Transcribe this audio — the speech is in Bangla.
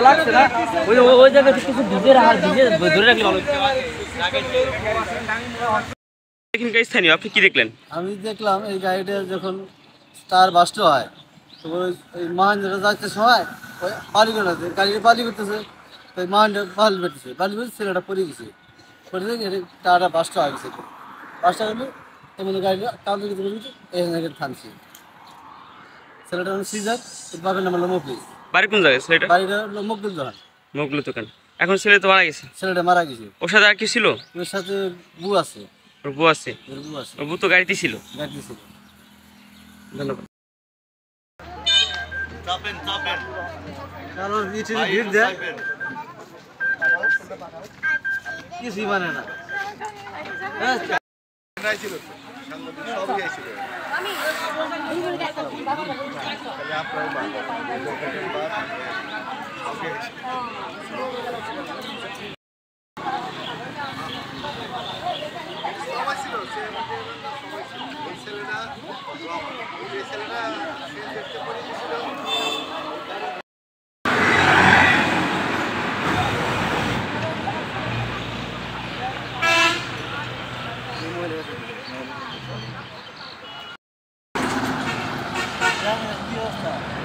লাগছে না ওই জায়গায় কিছু ভিজে ধরে রাখলে ভালো। এখানকার স্থানীয়, আপনি কি দেখলেন? আমি দেখলাম এই গাড়িটা যখন তার বাস্ট হয় তো ওই মহেন্দ্রটা যাচ্ছে সময় ওই বালি করতেছে, গাড়িটা বালি করতেছে, তো ওই মহেন্দ্র বালি বেরতেছে, বালি বেরোচ্ছে, ছেলেটা পড়ে গেছে, পড়ে গিয়ে তারটা বাস্ট হয়ে গেছে। বাস্ট হয়ে গেলে তেমন গাড়িটা কাউকে কিছু বলছে এখানে থামছে। ছেলেটা হলো সিজার, বাপের নাম হলো মকলিস। বাড়ি কোন জায়গায় ছেলেটা? বাড়িটা হলো মকলিস দোকান। মোগলো দোকান। এখন ছেলে তো মারা গেছে। ছেলেটা মারা গেছে। ওর সাথে আর কি ছিল? ওর সাথে বউ আছে। ওর বউ আছে? ওর বউ আছে। ওর বউ তো গাড়িতে ছিল। গাড়ি ছিল। ধন্যবাদ। কারণ ভিড় দেয় কিছুই মানে না। কি অবস্থা?